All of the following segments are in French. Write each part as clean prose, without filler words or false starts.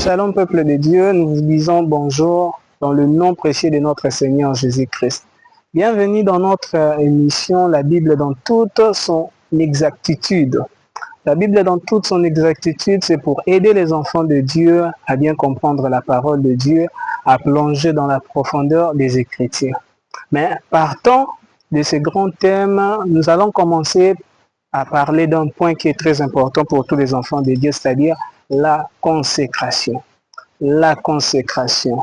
Shalom peuple de Dieu, nous vous disons bonjour dans le nom précieux de notre Seigneur Jésus-Christ. Bienvenue dans notre émission La Bible dans toute son exactitude. La Bible dans toute son exactitude, c'est pour aider les enfants de Dieu à bien comprendre la parole de Dieu, à plonger dans la profondeur des Écritures. Mais partant de ces grands thèmes, nous allons commencer à parler d'un point qui est très important pour tous les enfants de Dieu, c'est-à-dire la consécration. La consécration.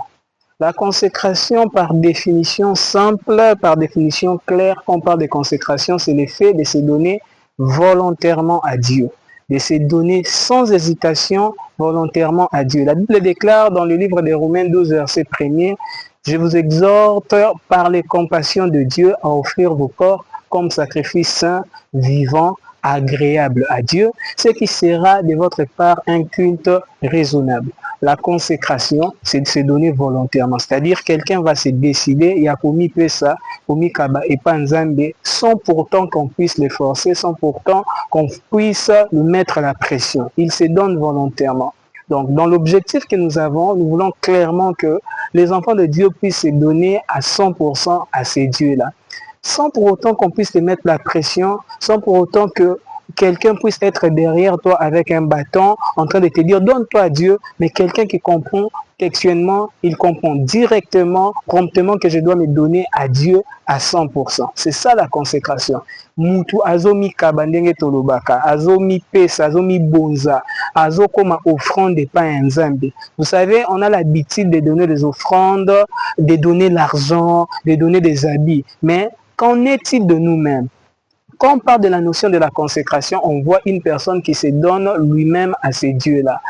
La consécration, par définition simple, par définition claire, quand on parle de consécration, c'est le fait de se donner volontairement à Dieu, de se donner sans hésitation volontairement à Dieu. La Bible déclare dans le livre des Romains 12, verset 1er, « Je vous exhorte par les compassions de Dieu à offrir vos corps comme sacrifice saint, vivant, agréable à Dieu, ce qui sera de votre part un culte raisonnable. » La consécration, c'est de se donner volontairement. C'est-à-dire, quelqu'un va se décider, il y a commis ça, commis kaba et panzambe, sans pourtant qu'on puisse le forcer, sans pourtant qu'on puisse lui mettre la pression. Il se donne volontairement. Donc, dans l'objectif que nous avons, nous voulons clairement que les enfants de Dieu puissent se donner à 100% à ces dieux-là. Sans pour autant qu'on puisse te mettre la pression, sans pour autant que quelqu'un puisse être derrière toi avec un bâton en train de te dire donne-toi à Dieu, mais quelqu'un qui comprend textuellement, il comprend directement, promptement que je dois me donner à Dieu à 100%. C'est ça la consécration. Mutu azomi kabandenge tolobaka, azomi pesa, azomi bonza, azokoma offrande de pain nzambe. Vous savez, on a l'habitude de donner des offrandes, de donner l'argent, de donner des habits, mais qu'en est-il de nous-mêmes? Quand on parle de la notion de la consécration, on voit une personne qui se donne lui-même à ces dieux-là.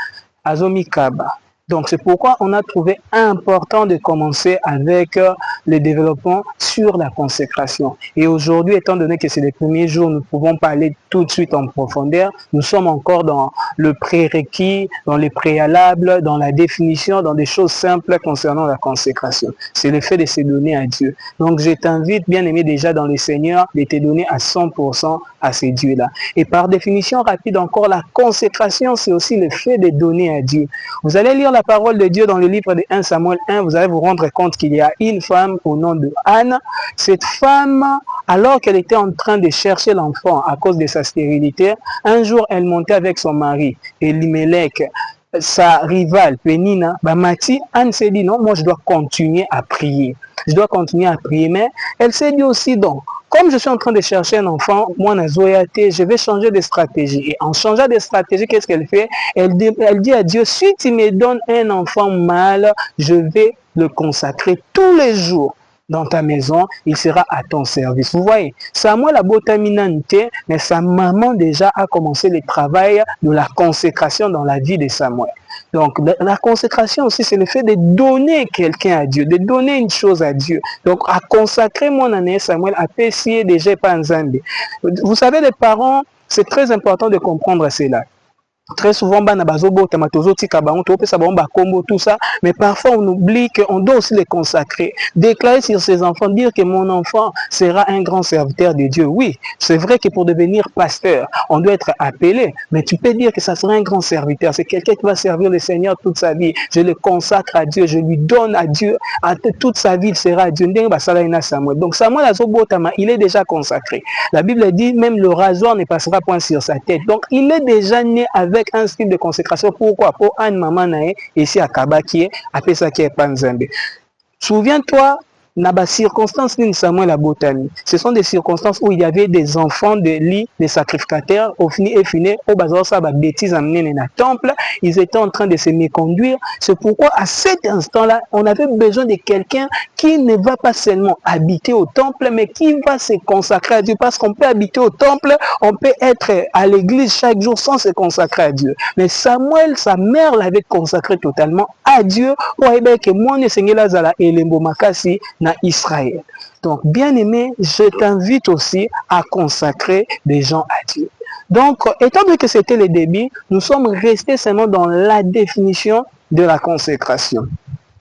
Azomi Kaba. Donc c'est pourquoi on a trouvé important de commencer avec le développement sur la consécration. Et aujourd'hui, étant donné que c'est les premiers jours, nous pouvons parler tout de suite en profondeur. Nous sommes encore dans le prérequis, dans les préalables, dans la définition, dans des choses simples concernant la consécration. C'est le fait de se donner à Dieu. Donc je t'invite, bien aimé déjà dans le Seigneur, de te donner à 100% à ces dieux-là. Et par définition rapide encore, la consécration, c'est aussi le fait de donner à Dieu. Vous allez lire la parole de Dieu dans le livre de 1 Samuel 1, vous allez vous rendre compte qu'il y a une femme au nom de Anne. Cette femme, alors qu'elle était en train de chercher l'enfant à cause de sa stérilité, un jour elle montait avec son mari, Elimelech, sa rivale, Pénina, Bamati. Anne s'est dit non, moi je dois continuer à prier. Je dois continuer à prier, mais elle s'est dit aussi donc, comme je suis en train de chercher un enfant, moi, Nazoyate, je vais changer de stratégie. Et en changeant de stratégie, qu'est-ce qu'elle fait? Elle dit à Dieu, si tu me donnes un enfant mâle, je vais le consacrer tous les jours dans ta maison, il sera à ton service. Vous voyez, Samuel a botaminante, mais sa maman déjà a commencé le travail de la consécration dans la vie de Samuel. Donc, la consécration aussi, c'est le fait de donner quelqu'un à Dieu, de donner une chose à Dieu. Donc, à consacrer mon année, Samuel a essayé déjà pas en Zambie. Vous savez, les parents, c'est très important de comprendre cela. Très souvent, tout ça, mais parfois on oublie qu'on doit aussi les consacrer, déclarer sur ses enfants, dire que mon enfant sera un grand serviteur de Dieu. Oui, c'est vrai que pour devenir pasteur, on doit être appelé, mais tu peux dire que ça sera un grand serviteur. C'est quelqu'un qui va servir le Seigneur toute sa vie. Je le consacre à Dieu, je lui donne à Dieu, toute sa vie, il sera à Dieu. Donc Samuel, il est déjà consacré. La Bible dit, même le rasoir ne passera point sur sa tête. Donc il est déjà né avec un style de consécration. Pourquoi? Pour Anne Maman Nae, ici à Kabakie, à Pesaki et Panzambe. Souviens-toi, Naba circonstances ni Samuel à Botani. Ce sont des circonstances où il y avait des enfants de lit, des sacrificateurs, au fini et fini, au bazar ça va bêtises amener dans le temple, ils étaient en train de se méconduire. C'est pourquoi à cet instant-là, on avait besoin de quelqu'un qui ne va pas seulement habiter au temple, mais qui va se consacrer à Dieu. Parce qu'on peut habiter au temple, on peut être à l'église chaque jour sans se consacrer à Dieu. Mais Samuel, sa mère l'avait consacré totalement à Dieu. Pour que moi, ne Seigneur Lazala et Lembo Makasi Israël. Donc, bien aimé, je t'invite aussi à consacrer des gens à Dieu. Donc, étant donné que c'était le début, nous sommes restés seulement dans la définition de la consécration.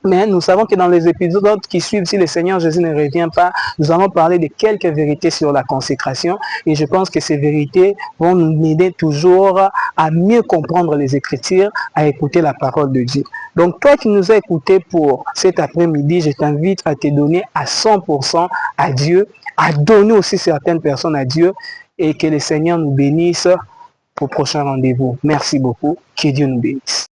Mais nous savons que dans les épisodes qui suivent, si le Seigneur Jésus ne revient pas, nous allons parler de quelques vérités sur la consécration. Et je pense que ces vérités vont nous aider toujours à mieux comprendre les Écritures, à écouter la parole de Dieu. Donc toi qui nous as écoutés pour cet après-midi, je t'invite à te donner à 100% à Dieu, à donner aussi certaines personnes à Dieu et que le Seigneur nous bénisse pour le prochain rendez-vous. Merci beaucoup. Que Dieu nous bénisse.